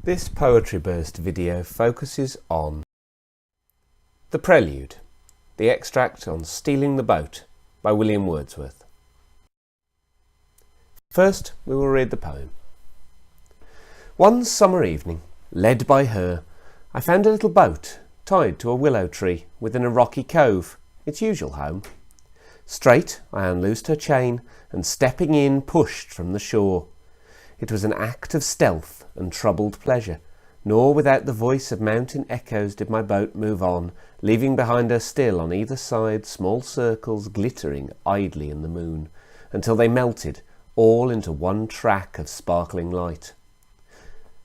This PoetryBurst video focuses on the Prelude, the extract on Stealing the Boat by William Wordsworth. First, we will read the poem. One summer evening, led by her, I found a little boat tied to a willow tree within a rocky cove, its usual home. Straight I unloosed her chain, and stepping in, pushed from the shore. It was an act of stealth and troubled pleasure, nor without the voice of mountain echoes did my boat move on, leaving behind her still on either side small circles glittering idly in the moon, until they melted all into one track of sparkling light.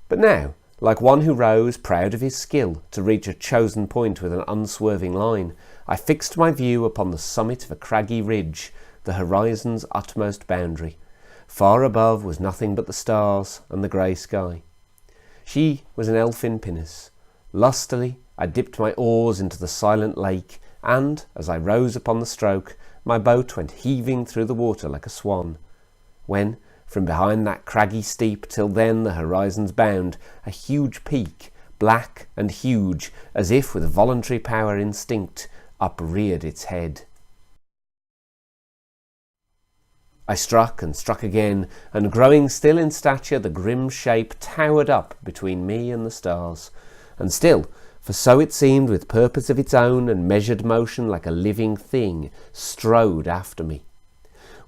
But now, like one who rows, proud of his skill, to reach a chosen point with an unswerving line, I fixed my view upon the summit of a craggy ridge, the horizon's utmost boundary. Far above was nothing but the stars and the grey sky. She was an elfin pinnace. Lustily I dipped my oars into the silent lake, and, as I rose upon the stroke, my boat went heaving through the water like a swan. When, from behind that craggy steep, till then the horizon's bound, a huge peak, black and huge, as if with voluntary power instinct, upreared its head. I struck and struck again, and growing still in stature, the grim shape towered up between me and the stars. And still, for so it seemed, with purpose of its own and measured motion, like a living thing, strode after me.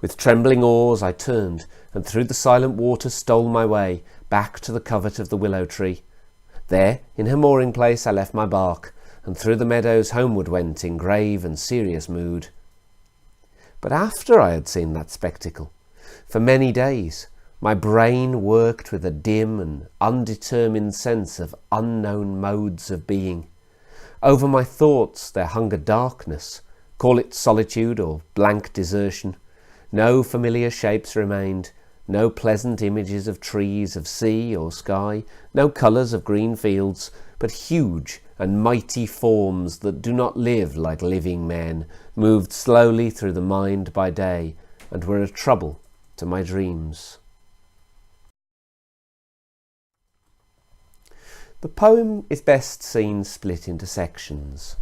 With trembling oars I turned, and through the silent water stole my way, back to the covert of the willow tree. There, in her mooring place, I left my bark, and through the meadows homeward went in grave and serious mood. But after I had seen that spectacle, for many days, my brain worked with a dim and undetermined sense of unknown modes of being. Over my thoughts there hung a darkness, call it solitude or blank desertion. No familiar shapes remained, no pleasant images of trees, of sea or sky, no colours of green fields, but huge and mighty forms that do not live like living men, moved slowly through the mind by day, and were a trouble to my dreams. The poem is best seen split into sections.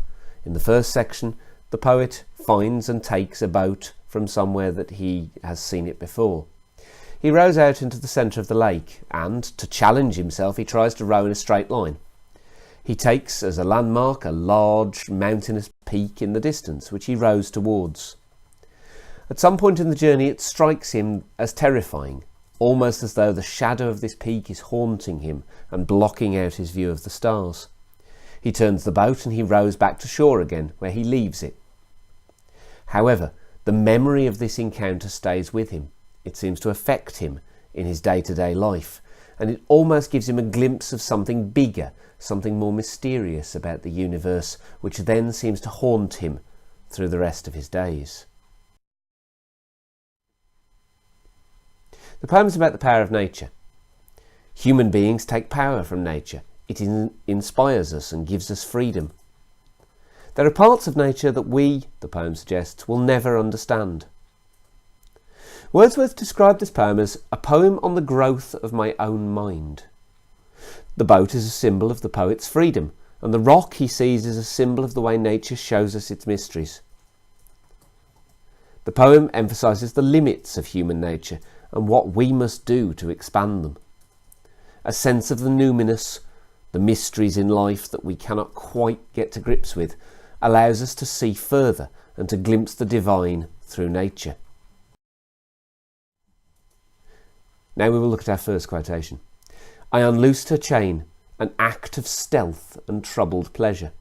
In the first section, the poet finds and takes a boat from somewhere that he has seen it before. He rows out into the centre of the lake, and, to challenge himself, he tries to row in a straight line. He takes as a landmark a large mountainous peak in the distance, which he rows towards. At some point in the journey it strikes him as terrifying, almost as though the shadow of this peak is haunting him and blocking out his view of the stars. He turns the boat and he rows back to shore again, where he leaves it. However, the memory of this encounter stays with him. It seems to affect him in his day-to-day life, and it almost gives him a glimpse of something bigger, something more mysterious about the universe, which then seems to haunt him through the rest of his days. The poem is about the power of nature. Human beings take power from nature. It inspires us and gives us freedom. There are parts of nature that we, the poem suggests, will never understand. Wordsworth described this poem as a poem on the growth of my own mind. The boat is a symbol of the poet's freedom, and the rock he sees is a symbol of the way nature shows us its mysteries. The poem emphasises the limits of human nature and what we must do to expand them. A sense of the numinous, the mysteries in life that we cannot quite get to grips with, allows us to see further and to glimpse the divine through nature. Now we will look at our first quotation. I unloosed her chain, an act of stealth and troubled pleasure.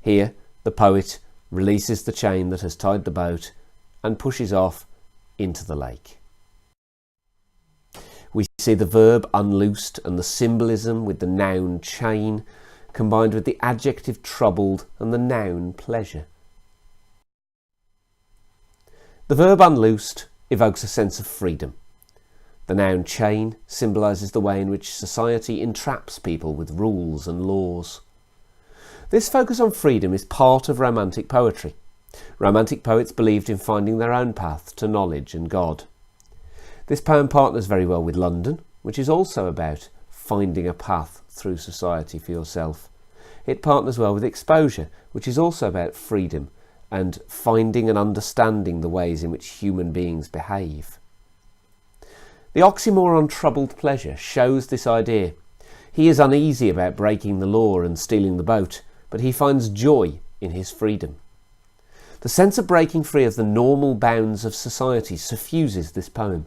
Here the poet releases the chain that has tied the boat and pushes off into the lake. We see the verb unloosed and the symbolism with the noun chain, combined with the adjective troubled and the noun pleasure. The verb unloosed evokes a sense of freedom. The noun chain symbolises the way in which society entraps people with rules and laws. This focus on freedom is part of Romantic poetry. Romantic poets believed in finding their own path to knowledge and God. This poem partners very well with London, which is also about finding a path through society for yourself. It partners well with exposure, which is also about freedom and finding and understanding the ways in which human beings behave. The oxymoron troubled pleasure shows this idea. He is uneasy about breaking the law and stealing the boat, but he finds joy in his freedom. The sense of breaking free of the normal bounds of society suffuses this poem.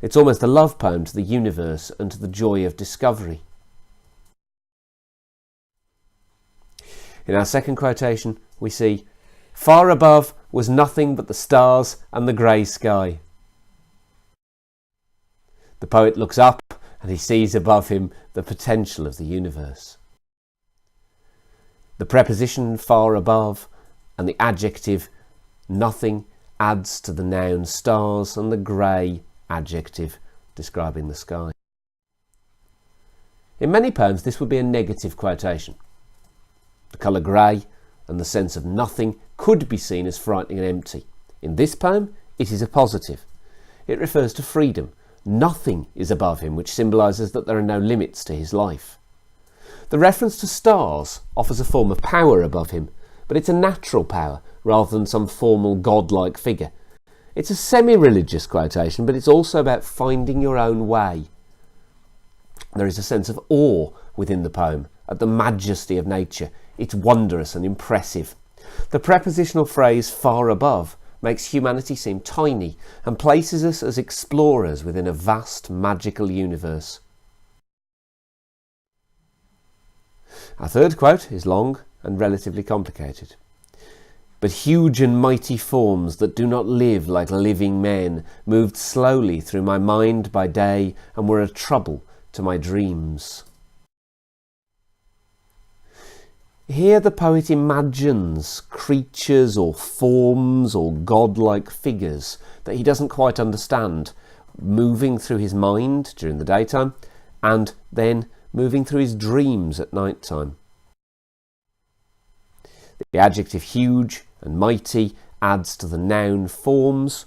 It's almost a love poem to the universe and to the joy of discovery. In our second quotation, we see, "Far above was nothing but the stars and the grey sky." The poet looks up and he sees above him the potential of the universe. The preposition far above and the adjective nothing adds to the noun stars and the grey adjective describing the sky. In many poems this would be a negative quotation. The colour grey and the sense of nothing could be seen as frightening and empty. In this poem it is a positive. It refers to freedom. Nothing is above him, which symbolises that there are no limits to his life. The reference to stars offers a form of power above him, but it's a natural power rather than some formal godlike figure. It's a semi-religious quotation, but it's also about finding your own way. There is a sense of awe within the poem at the majesty of nature. It's wondrous and impressive. The prepositional phrase far above makes humanity seem tiny and places us as explorers within a vast magical universe. Our third quote is long and relatively complicated. "But huge and mighty forms that do not live like living men moved slowly through my mind by day and were a trouble to my dreams." Here the poet imagines creatures or forms or godlike figures that he doesn't quite understand, moving through his mind during the daytime and then moving through his dreams at night time. The adjective huge and mighty adds to the noun forms,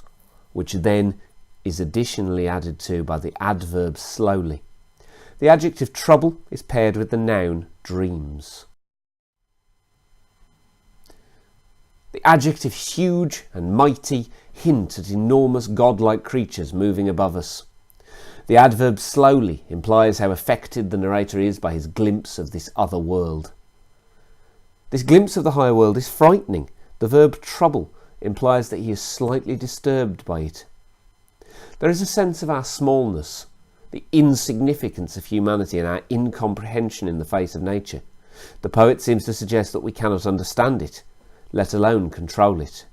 which then is additionally added to by the adverb slowly. The adjective trouble is paired with the noun dreams. The adjective huge and mighty hint at enormous godlike creatures moving above us. The adverb slowly implies how affected the narrator is by his glimpse of this other world. This glimpse of the higher world is frightening. The verb trouble implies that he is slightly disturbed by it. There is a sense of our smallness, the insignificance of humanity and our incomprehension in the face of nature. The poet seems to suggest that we cannot understand it, let alone control it.